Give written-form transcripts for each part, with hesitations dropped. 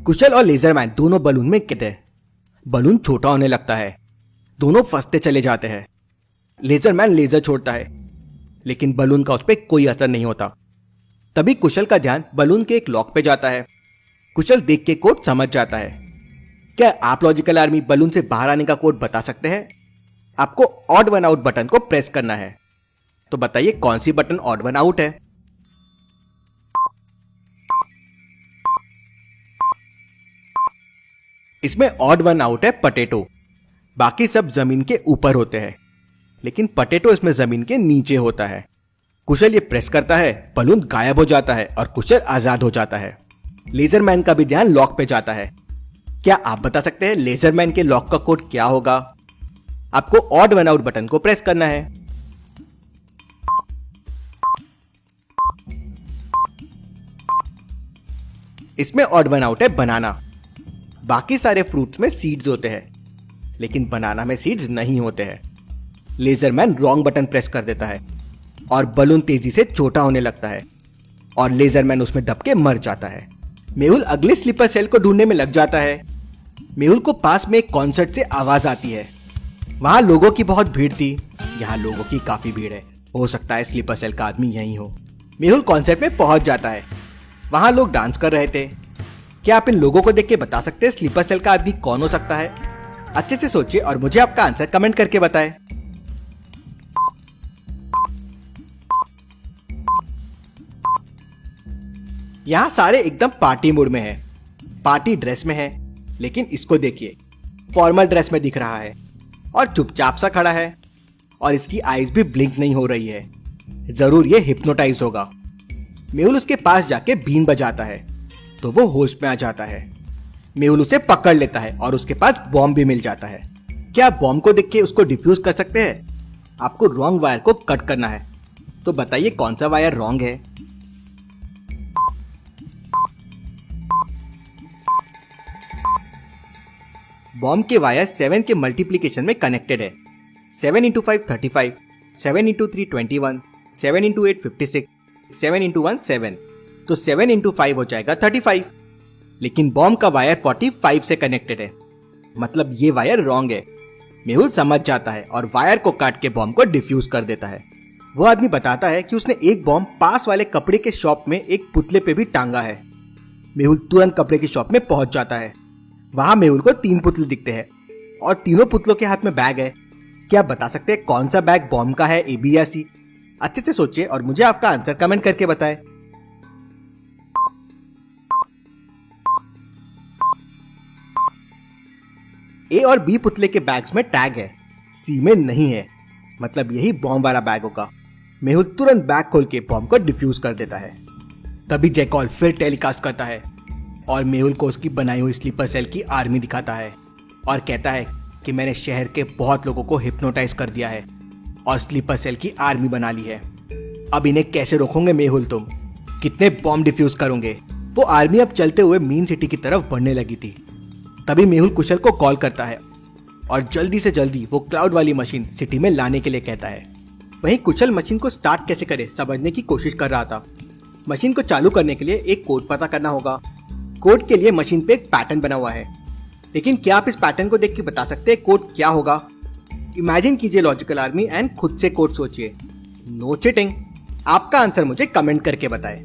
कुशल और लेजरमैन दोनों बलून में गिरते हैं। बलून छोटा होने लगता है, दोनों फंसते चले जाते हैं। लेजरमैन लेजर छोड़ता है, लेकिन बलून का उस पर कोई असर नहीं होता। तभी कुशल का ध्यान बलून के एक लॉक पे जाता है। कुशल देख के कोड समझ जाता है। क्या आप लॉजिकल आर्मी बलून से बाहर आने का कोड बता सकते हैं? आपको ऑड वन आउट बटन को प्रेस करना है। तो बताइए कौन सी बटन ऑड वन आउट है? इसमें ऑड वन आउट है पोटैटो। बाकी सब जमीन के ऊपर होते हैं, लेकिन पोटैटो इसमें जमीन के नीचे होता है। कुशल ये प्रेस करता है, बलून गायब हो जाता है और कुशल आजाद हो जाता है। लेजरमैन का भी ध्यान लॉक पे जाता है। क्या आप बता सकते हैं लेजरमैन के लॉक का कोड क्या होगा? आपको ऑड वन आउट बटन को प्रेस करना है। इसमें ऑड वन आउट है बनाना। बाकी सारे फ्रूट्स में सीड्स होते हैं, लेकिन बनाना में सीड्स नहीं होते हैं। लेजरमैन रॉन्ग बटन प्रेस कर देता है और बलून तेजी से छोटा होने लगता है और लेजरमैन उसमें दब के मर जाता है। मेहुल अगले स्लीपर सेल को ढूंढने में लग जाता है। मेहुल को पास में एक कॉन्सर्ट से आवाज आती है। वहां लोगों की बहुत भीड़ थी। यहाँ लोगों की काफी भीड़ है, हो सकता है स्लीपर सेल का आदमी यहीं हो। मेहुल कॉन्सर्ट में पहुंच जाता है। वहां लोग डांस कर रहे थे। क्या आप इन लोगों को देख के बता सकते हैं स्लीपर सेल का आदमी कौन हो सकता है? अच्छे से सोचिए और मुझे आपका आंसर कमेंट करके बताएं। यहाँ सारे एकदम पार्टी मूड में हैं, पार्टी ड्रेस में हैं, लेकिन इसको देखिए, फॉर्मल ड्रेस में दिख रहा है और चुपचाप सा खड़ा है और इसकी आईज भी ब्लिंक नहीं हो रही है। जरूर ये हिप्नोटाइज होगा। मेहुल उसके पास जाके बीन बजाता है तो वो होश में आ जाता है। मेहुल उसे पकड़ लेता है और उसके पास बॉम्ब भी मिल जाता है। क्या आप बॉम्ब को देख के उसको डिफ्यूज कर सकते हैं? आपको रॉन्ग वायर को कट करना है। तो बताइए कौन सा वायर रॉन्ग है? बॉम्ब के वायर 7 के मल्टीप्लिकेशन में कनेक्टेड है। 7 × 5 35, 7 × 3 21, 7 × 8 56, 7 × 1 7। तो 7 × 5 हो जाएगा 35। लेकिन बॉम्ब का वायर 45 से कनेक्टेड है, मतलब ये वायर रॉन्ग है। मेहुल समझ जाता है और वायर को काट के बॉम्ब को डिफ्यूज कर देता है। वो आदमी बताता है कि उसने एक बॉम्ब पास वाले कपड़े के शॉप में एक पुतले पे भी टांगा है। मेहुल तुरंत कपड़े की शॉप में पहुंच जाता है। वहां मेहुल को 3 पुतले दिखते हैं और तीनों पुतलों के हाथ में बैग है। क्या आप बता सकते हैं कौन सा बैग बॉम्ब का है, ए, बी या सी? अच्छे से सोचिए और मुझे आपका आंसर कमेंट करके बताएं। ए और बी पुतले के बैग्स में टैग है, सी में नहीं है, मतलब यही बॉम्ब वाला बैग होगा। मेहुल तुरंत बैग खोल के बॉम्ब को डिफ्यूज कर देता है। तभी जैकॉल फिर टेलीकास्ट करता है और मेहुल को उसकी बनाई हुई स्लीपर सेल की आर्मी दिखाता है और कहता है कि मैंने शहर के बहुत लोगों को हिप्नोटाइज कर दिया है और स्लीपर सेल की आर्मी बना ली है। अब इन्हें कैसे रोकोगे मेहुल? तुम कितने बॉम्ब डिफ्यूज करोगे? वो आर्मी अब चलते हुए मेन सिटी की तरफ बढ़ने लगी थी। तभी मेहुल कुशल को कॉल करता है और जल्दी से जल्दी वो क्लाउड वाली मशीन सिटी में लाने के लिए कहता है। वहीं कुशल मशीन को स्टार्ट कैसे करे समझने की कोशिश कर रहा था। मशीन को चालू करने के लिए एक कोड पता करना होगा। कोड के लिए मशीन पे एक पैटर्न बना हुआ है, लेकिन क्या आप इस पैटर्न को देख के बता सकते हैं कोड क्या होगा? इमेजिन कीजिए लॉजिकल आर्मी एंड खुद से कोड सोचिए। No cheating. आपका आंसर मुझे कमेंट करके बताएं।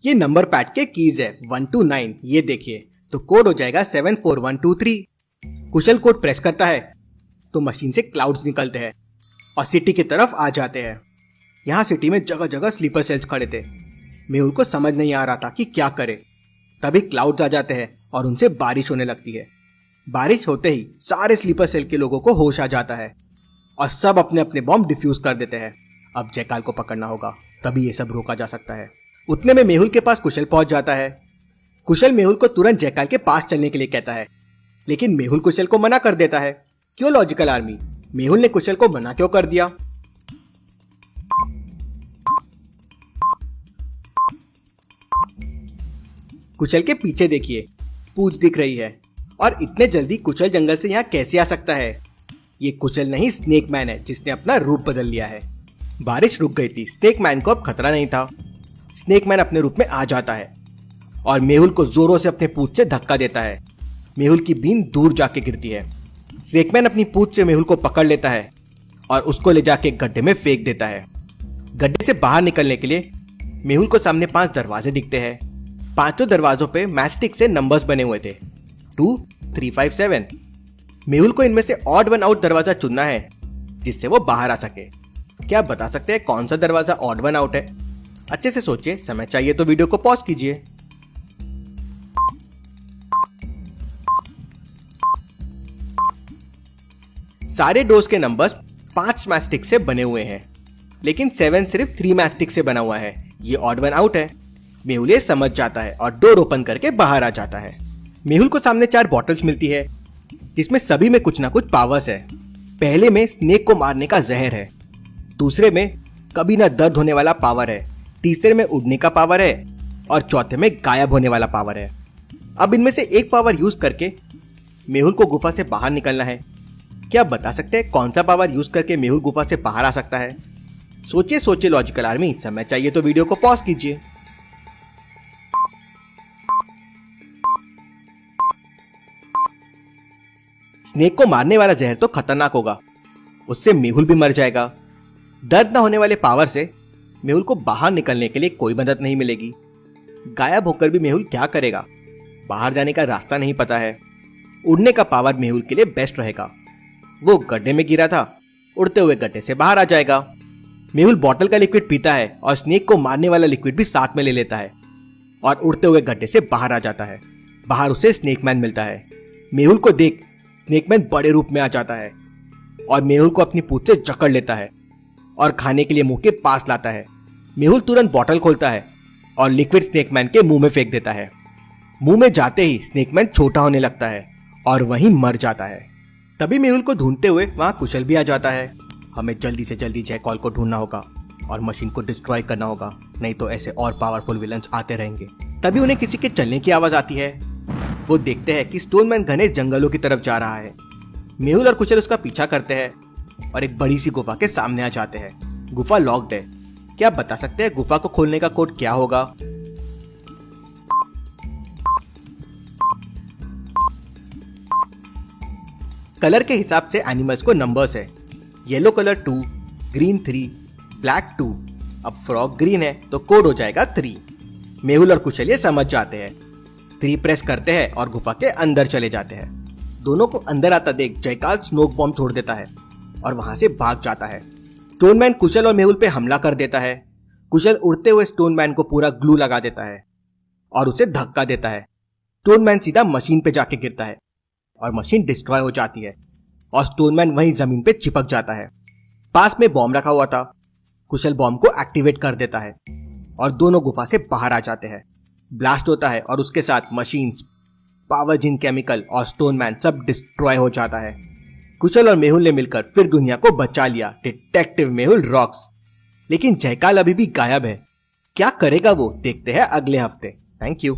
ये नंबर पैड के कीज है 1 to 9। ये देखिए, तो कोड हो जाएगा 74123। कुशल कोड प्रेस करता है तो मशीन से क्लाउड्स निकलते हैं और सिटी की तरफ आ जाते हैं। यहाँ सिटी में जगह जगह स्लीपर सेल्स खड़े थे। मेहुल को समझ नहीं आ रहा था कि क्या करे। तभी क्लाउड्स आ जाते हैं और उनसे बारिश होने लगती है। बारिश होते ही सारे स्लीपर सेल के लोगों को होश आ जाता है और सब अपने अपने बॉम्ब डिफ्यूज कर देते हैं। अब जैकाल को पकड़ना होगा, तभी ये सब रोका जा सकता है। उतने में मेहुल के पास कुशल पहुंच जाता है। कुशल मेहुल को तुरंत जैकाल के पास चलने के लिए कहता है, लेकिन मेहुल कुशल को मना कर देता है। क्यों लॉजिकल आर्मी? मेहुल ने कुशल को मना क्यों कर दिया? कुशल के पीछे देखिए, पूंछ दिख रही है। और इतने जल्दी कुशल जंगल से यहाँ कैसे आ सकता है? ये कुशल नहीं स्नेक मैन है जिसने अपना रूप बदल लिया है। बारिश रुक गई थी, स्नेक मैन को अब खतरा नहीं था। स्नेक मैन अपने रूप में आ जाता है और मेहुल को जोरों से अपने पूंछ से धक्का देता है। मेहुल की बीन दूर जाके गिरती है। स्नेक मैन अपनी पूंछ से मेहुल को पकड़ लेता है और उसको ले जाके गड्ढे में फेंक देता है। गड्ढे से बाहर निकलने के लिए मेहुल को सामने 5 दरवाजे दिखते हैं। पांचों दरवाजों पे मैस्टिक से नंबर्स बने हुए थे, 2, 3, 5, 7। मेहुल को इनमें से ऑड वन आउट दरवाजा चुनना है जिससे वो बाहर आ सके। क्या आप बता सकते हैं कौन सा दरवाजा ऑड वन आउट है? अच्छे से सोचिए, समय चाहिए तो वीडियो को पॉज कीजिए। सारे डोर्स के नंबर्स 5 मैस्टिक से बने हुए हैं, लेकिन 7 सिर्फ 3 मैस्टिक से बना हुआ है। ये ऑड वन आउट है। मेहुल ये समझ जाता है और डोर ओपन करके बाहर आ जाता है। मेहुल को सामने 4 बॉटल्स मिलती है जिसमें सभी में कुछ ना कुछ पावर्स है। पहले में स्नेक को मारने का जहर है, दूसरे में कभी ना दर्द होने वाला पावर है, तीसरे में उड़ने का पावर है और चौथे में गायब होने वाला पावर है। अब इनमें से एक पावर यूज करके मेहुल को गुफा से बाहर निकलना है। क्या आप बता सकते हैं कौन सा पावर यूज करके मेहुल गुफा से बाहर आ सकता है? सोचिए सोचिए लॉजिकल आर्मी, समय चाहिए तो वीडियो को पॉज कीजिए। स्नेक को मारने वाला जहर तो खतरनाक होगा, उससे मेहुल भी मर जाएगा। दर्द न होने वाले पावर से मेहुल को बाहर निकलने के लिए कोई मदद नहीं मिलेगी। गायब होकर भी मेहुल क्या करेगा? बाहर जाने का रास्ता नहीं पता है। उड़ने का पावर मेहुल के लिए बेस्ट रहेगा। वो गड्ढे में गिरा था, उड़ते हुए गड्ढे से बाहर आ जाएगा। मेहुल बॉटल का लिक्विड पीता है और स्नेक को मारने वाला लिक्विड भी साथ में ले लेता है और उड़ते हुए गड्ढे से बाहर आ जाता है। बाहर उसे स्नेक मैन मिलता है। मेहुल को देख स्नेक मैन बड़े रूप में आ जाता है और मेहुल को अपनी पूंछ से जकड़ लेता है और खाने के लिए मुंह के पास लाता है। मेहुल तुरंत बॉटल खोलता है और लिक्विड स्नेक मैन के मुंह में फेंक देता है। मुंह में जाते ही स्नेक मैन छोटा होने लगता है और वहीं मर जाता है। तभी मेहुल को ढूंढते हुए वहां कुशल भी आ जाता है। हमें जल्दी से जल्दी जैकॉल को ढूंढना होगा और मशीन को डिस्ट्रॉय करना होगा, नहीं तो ऐसे और पावरफुल विलन्स आते रहेंगे। तभी उन्हें किसी के चलने की आवाज आती है। वो देखते हैं कि स्टोनमैन घने जंगलों की तरफ जा रहा है। मेहुल और कुशल उसका पीछा करते हैं और एक बड़ी सी गुफा के सामने आ जाते हैं। गुफा लॉक्ड है। क्या आप बता सकते हैं गुफा को खोलने का कोड क्या होगा? कलर के हिसाब से एनिमल्स को नंबर्स है। Yellow colour 2, green 3, black 2। अब फ्रॉग ग्रीन है तो कोड हो जाएगा 3। मेहुल और कुशल ये समझ जाते हैं। 3 प्रेस करते हैं और गुफा के अंदर चले जाते हैं। दोनों को अंदर आता देख जयकाल स्नोक बॉम्ब छोड़ देता है और वहां से भाग जाता है। स्टोनमैन कुशल और मेहुल पे हमला कर देता है। कुशल उड़ते हुए स्टोनमैन को पूरा ग्लू लगा देता है और उसे धक्का देता है। स्टोनमैन सीधा मशीन पे जाके गिरता है और मशीन डिस्ट्रॉय हो जाती है और स्टोनमैन वहीं जमीन पे चिपक जाता है। पास में बॉम्ब रखा हुआ था। कुशल बॉम्ब को एक्टिवेट कर देता है और दोनों गुफा से बाहर आ जाते हैं। ब्लास्ट होता है और उसके साथ मशीन्स, पावर जिन केमिकल और स्टोनमैन सब डिस्ट्रॉय हो जाता है। कुशल और मेहुल ने मिलकर फिर दुनिया को बचा लिया। Detective Mehul rocks. लेकिन जयकाल अभी भी गायब है। क्या करेगा वो? देखते हैं अगले हफ्ते। Thank you.